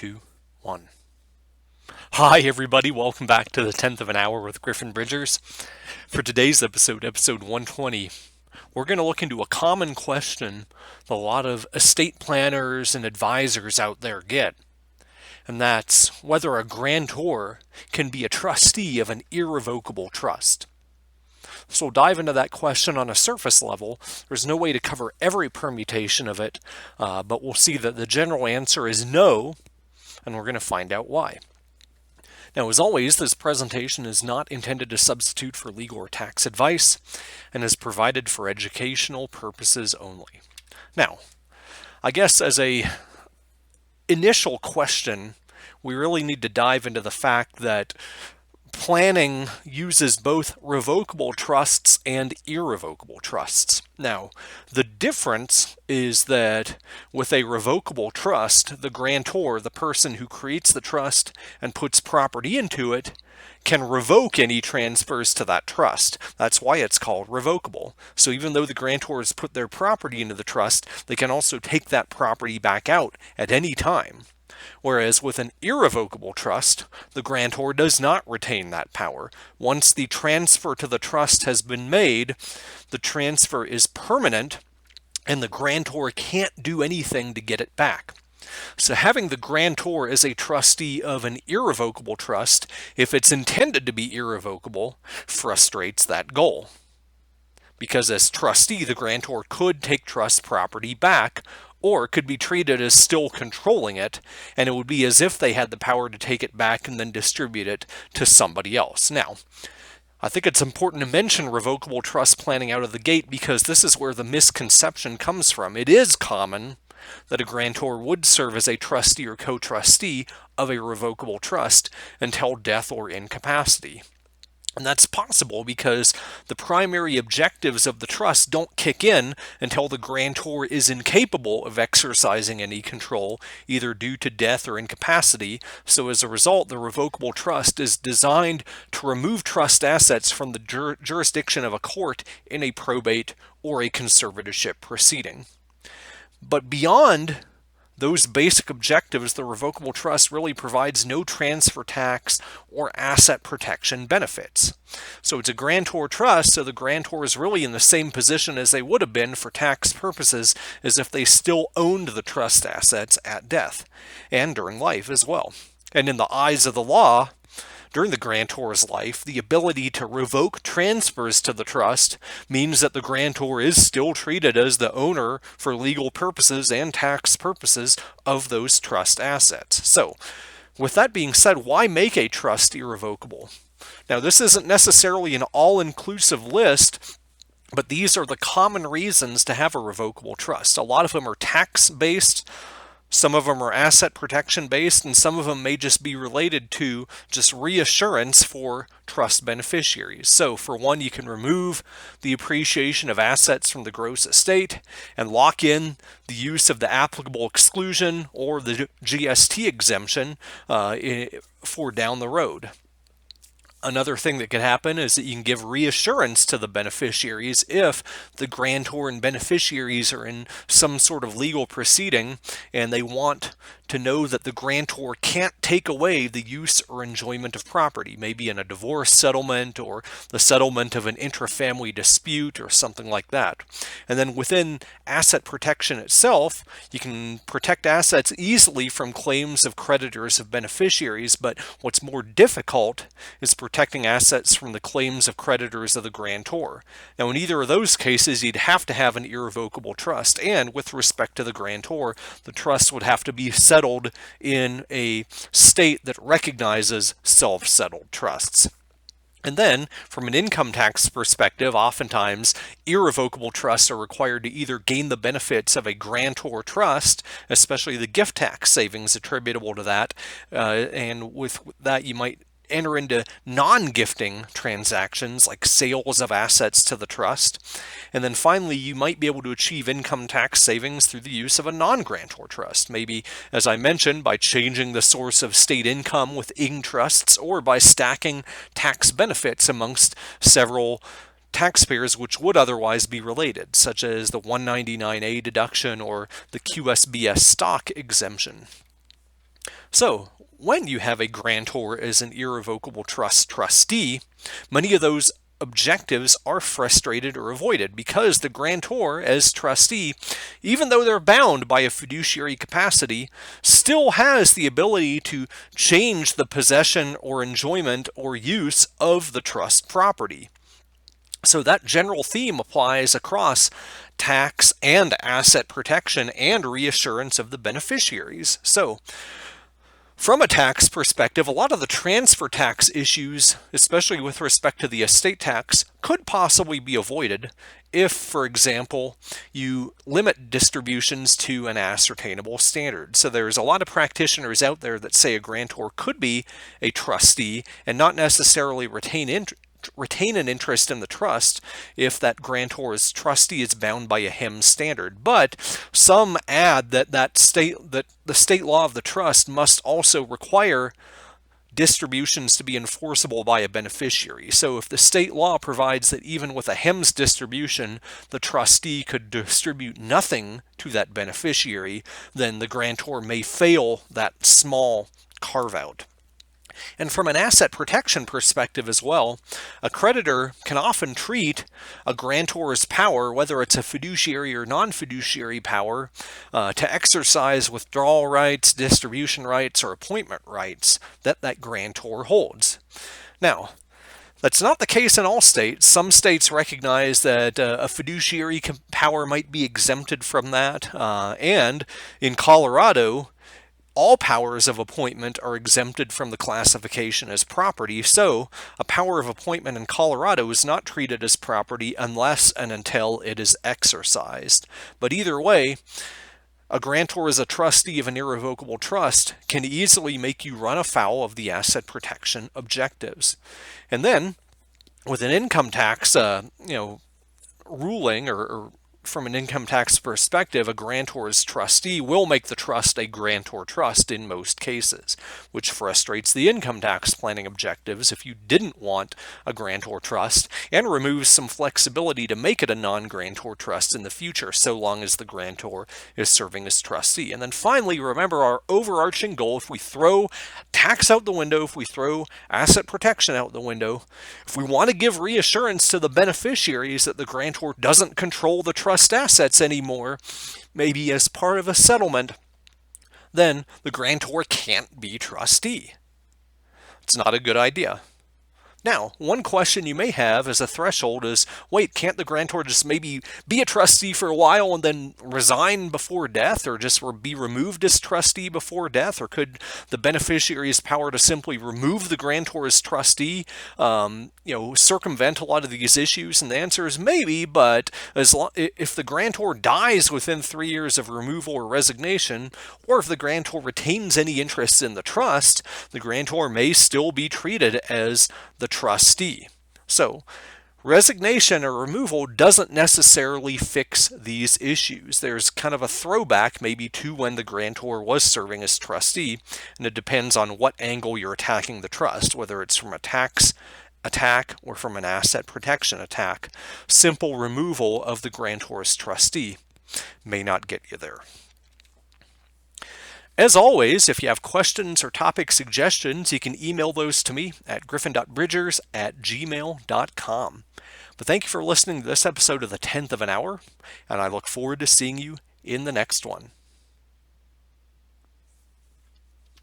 2, 1. Hi everybody, welcome back to the 10th of an hour with Griffin Bridgers. For today's episode 120, we're going to look into a common question that a lot of estate planners and advisors out there get. And that's whether a grantor can be a trustee of an irrevocable trust. So we'll dive into that question on a surface level. There's no way to cover every permutation of it, but we'll see that the general answer is no, and we're going to find out why. Now, as always, this presentation is not intended to substitute for legal or tax advice and is provided for educational purposes only. Now, I guess as a initial question, we really need to dive into the fact that planning uses both revocable trusts and irrevocable trusts. Now, the difference is that with a revocable trust, the grantor, the person who creates the trust and puts property into it, can revoke any transfers to that trust. That's why it's called revocable. So even though the grantors put their property into the trust, they can also take that property back out at any time. Whereas with an irrevocable trust, the grantor does not retain that power. Once the transfer to the trust has been made, the transfer is permanent and the grantor can't do anything to get it back. So having the grantor as a trustee of an irrevocable trust, if it's intended to be irrevocable, frustrates that goal. Because as trustee, the grantor could take trust property back, or could be treated as still controlling it, and it would be as if they had the power to take it back and then distribute it to somebody else. Now, I think it's important to mention revocable trust planning out of the gate because this is where the misconception comes from. It is common that a grantor would serve as a trustee or co-trustee of a revocable trust until death or incapacity. And that's possible because the primary objectives of the trust don't kick in until the grantor is incapable of exercising any control, either due to death or incapacity. So as a result, the revocable trust is designed to remove trust assets from the jurisdiction of a court in a probate or a conservatorship proceeding. But beyond those basic objectives, the revocable trust really provides no transfer tax or asset protection benefits. So it's a grantor trust, so the grantor is really in the same position as they would have been for tax purposes as if they still owned the trust assets at death and during life as well. And in the eyes of the law, during the grantor's life, the ability to revoke transfers to the trust means that the grantor is still treated as the owner for legal purposes and tax purposes of those trust assets. So, with that being said, why make a trust irrevocable? Now, this isn't necessarily an all-inclusive list, but these are the common reasons to have a revocable trust. A lot of them are tax-based. Some of them are asset protection based, and some of them may just be related to just reassurance for trust beneficiaries. So for one, you can remove the appreciation of assets from the gross estate and lock in the use of the applicable exclusion or the GST exemption for down the road. Another thing that could happen is that you can give reassurance to the beneficiaries if the grantor and beneficiaries are in some sort of legal proceeding and they want to know that the grantor can't take away the use or enjoyment of property, maybe in a divorce settlement or the settlement of an intra-family dispute or something like that. And then within asset protection itself, you can protect assets easily from claims of creditors of beneficiaries, but what's more difficult is protecting assets from the claims of creditors of the grantor. Now, in either of those cases, you'd have to have an irrevocable trust, and with respect to the grantor, the trust would have to be settled in a state that recognizes self-settled trusts. And then, from an income tax perspective, oftentimes irrevocable trusts are required to either gain the benefits of a grantor trust, especially the gift tax savings attributable to that, and with that you might enter into non-gifting transactions like sales of assets to the trust. And then finally, you might be able to achieve income tax savings through the use of a non-grantor trust. Maybe, as I mentioned, by changing the source of state income with trusts, or by stacking tax benefits amongst several taxpayers which would otherwise be related, such as the 199A deduction or the QSBS stock exemption. So, when you have a grantor as an irrevocable trust trustee, many of those objectives are frustrated or avoided because the grantor as trustee, even though they're bound by a fiduciary capacity, still has the ability to change the possession or enjoyment or use of the trust property. So that general theme applies across tax and asset protection and reassurance of the beneficiaries. So from a tax perspective, a lot of the transfer tax issues, especially with respect to the estate tax, could possibly be avoided if, for example, you limit distributions to an ascertainable standard. So there's a lot of practitioners out there that say a grantor could be a trustee and not necessarily retain an interest in the trust if that grantor's trustee is bound by a HEM standard. But some add that the state law of the trust must also require distributions to be enforceable by a beneficiary. So if the state law provides that even with a HEMS distribution, the trustee could distribute nothing to that beneficiary, then the grantor may fail that small carve-out. And from an asset protection perspective as well, a creditor can often treat a grantor's power, whether it's a fiduciary or non-fiduciary power, to exercise withdrawal rights, distribution rights, or appointment rights that grantor holds. Now, that's not the case in all states. Some states recognize that a fiduciary power might be exempted from that, and in Colorado, all powers of appointment are exempted from the classification as property, so a power of appointment in Colorado is not treated as property unless and until it is exercised. But either way, a grantor as a trustee of an irrevocable trust can easily make you run afoul of the asset protection objectives. And then, with an income tax ruling or from an income tax perspective, a grantor's trustee will make the trust a grantor trust in most cases, which frustrates the income tax planning objectives if you didn't want a grantor trust, and removes some flexibility to make it a non-grantor trust in the future, so long as the grantor is serving as trustee. And then finally, remember our overarching goal: if we throw tax out the window, if we throw asset protection out the window, if we want to give reassurance to the beneficiaries that the grantor doesn't control the trust assets anymore, maybe as part of a settlement, then the grantor can't be trustee. It's not a good idea. Now, one question you may have as a threshold is, wait, can't the grantor just maybe be a trustee for a while and then resign before death, or just be removed as trustee before death? Or could the beneficiary's power to simply remove the grantor as trustee, circumvent a lot of these issues? And the answer is maybe, but if the grantor dies within 3 years of removal or resignation, or if the grantor retains any interest in the trust, the grantor may still be treated as the trustee. So, resignation or removal doesn't necessarily fix these issues. There's kind of a throwback maybe to when the grantor was serving as trustee, and it depends on what angle you're attacking the trust, whether it's from a tax attack or from an asset protection attack. Simple removal of the grantor's trustee may not get you there. As always, if you have questions or topic suggestions, you can email those to me at griffin.bridgers@gmail.com. But thank you for listening to this episode of The 10th of an Hour, and I look forward to seeing you in the next one.